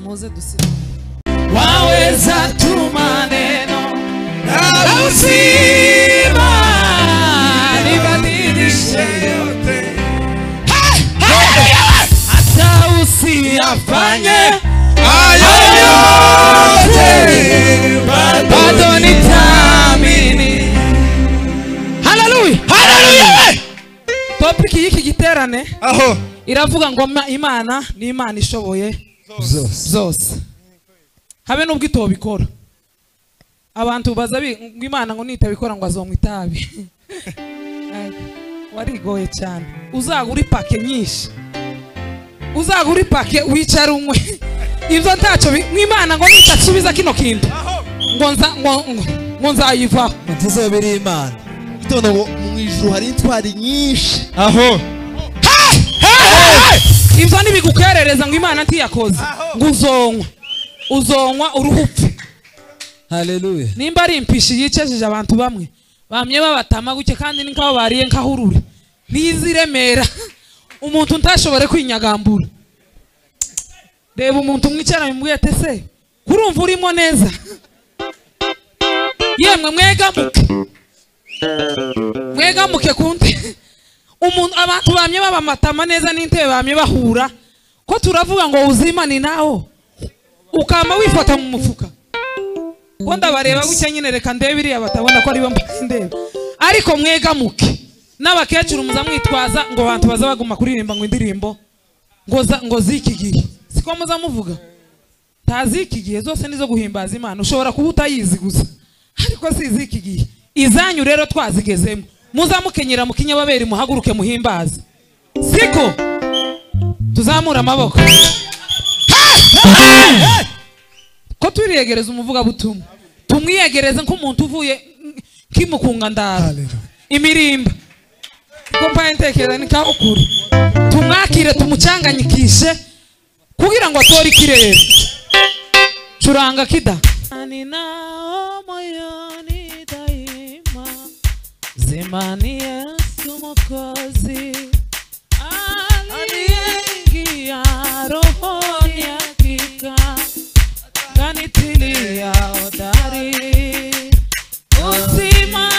Moze dusiri waweza tu maneno na uzima nibadilishe yote hata usiyafanye hayo yote bado nitaamini. Haleluya, haleluya. Topic y'iki giterane aho iravuga ngo Imana ni Imana ishoboye zose habe nubwo itobikora. Abantu baza Imana ngo nitabikora ngo azomwitabi warigoye cyane. Uzagura ipake nyinshi, uzagura ipake wicara umwe ivyo ntacyo Imana ngo nitasubiza kino kintu ngo nzayiva ntizobiri Imana itono mu ijuru hari intwari nyinshi aho ivyo nibigukerereza ngo Imana ntiyakoze ngo uzonwa uruhupfu. Haleluya. Nimba ari impishi yicejeje abantu bamwe bamye babatama guke kandi nikabo bariye nkahurure niziremera umuntu ntashobore kwinyagambura. Reba umuntu mwicara bimbwiye tese kurumva urimo neza yemwe mwegamuke kundi umuntu abantu bamye babamatama neza n'intebe bamye bahura ko turavuga ngo uzima ni naho ukama wifata mu mufuka ko ndabareba gucya nyine reka ndebiriya batabona ko ari bo ndebe ariko mwegamuke n'abakecuru muza mwitwaza ngo abantu baza baguma kuririmba ngo indirimbo ngo zikigiye siko muza muvuga tazikigiye zose nizo guhimbaza Imana ushobora kuba utayizi gusa ariko sizikigiye izanyu rero twazigezemo muza mukenyera mukinyababeri muhaguruke muhimbaze siko tuzamura amaboko ko turiyegereza umuvuga butumwa tumwiyegereza nk'umuntu uvuye kimukunga ndara imirimba ko mpantekera nikaho kuri tumwakire tumucanganyikishe kugira ngo atore ikirere curanga kida ani nao moyoni daima zemani Yesu Mwokozi aliingia rohoni hakika kanitilia hodari uzima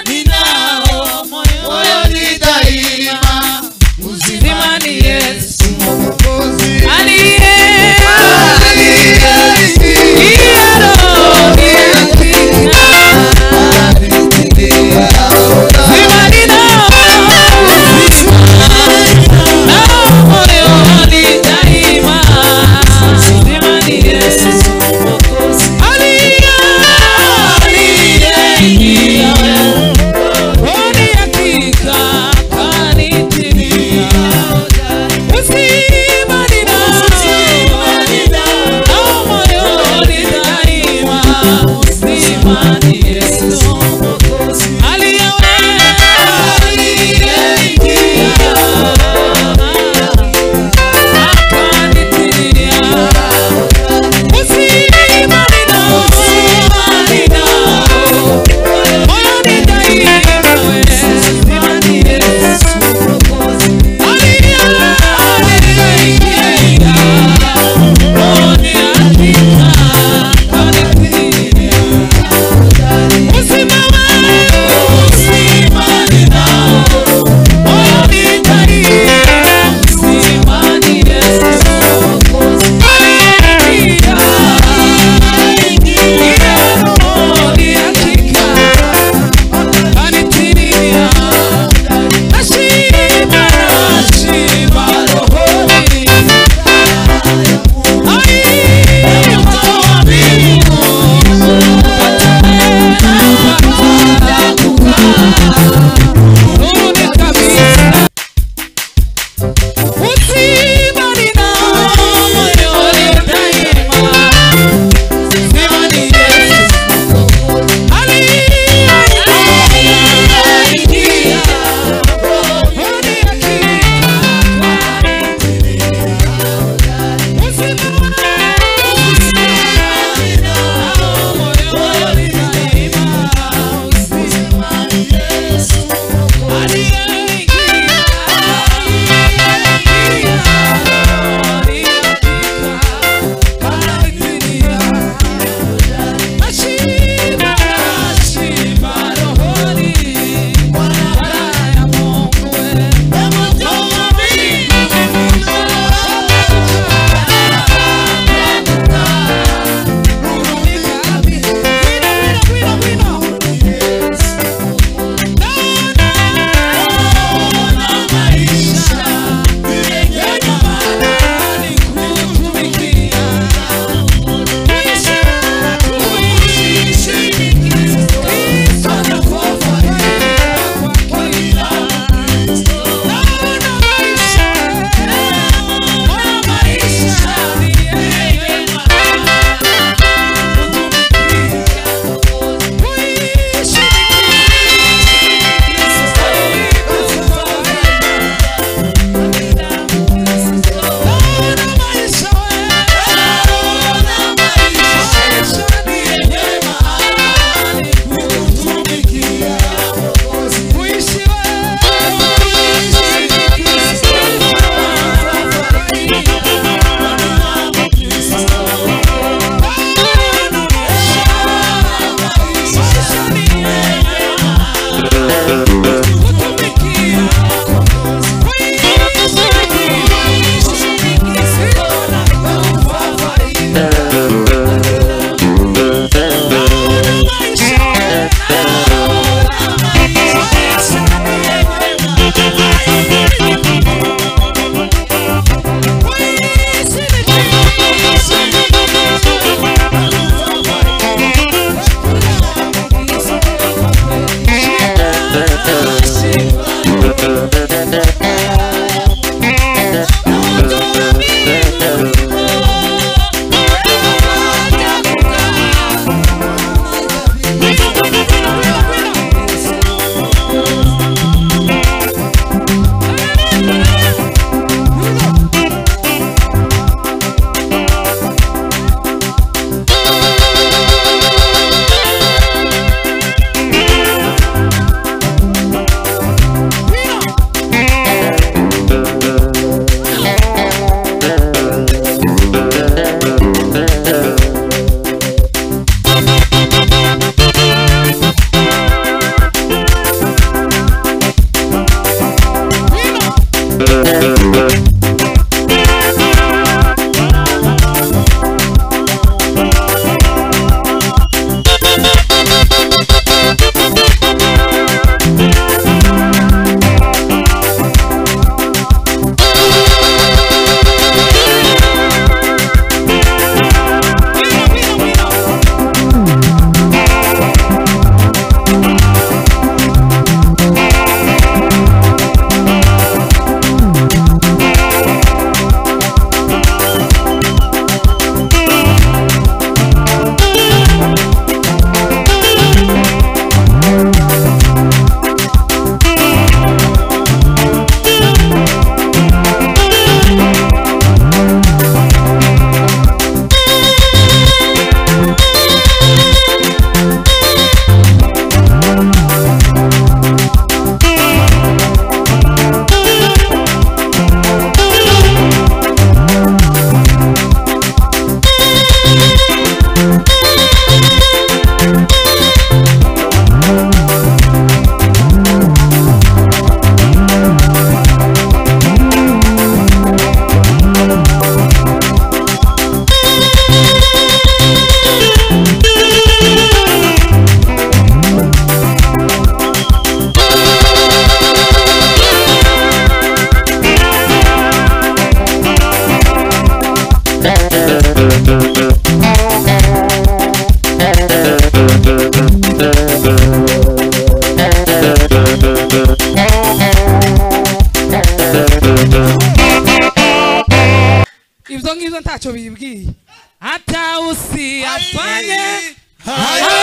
ninao moyoni daima uzima ni Yesu Mwokozi aliingia rohoni hakika Ibyo ngibyo ntacyo bibwiye hata usiyafanye hayo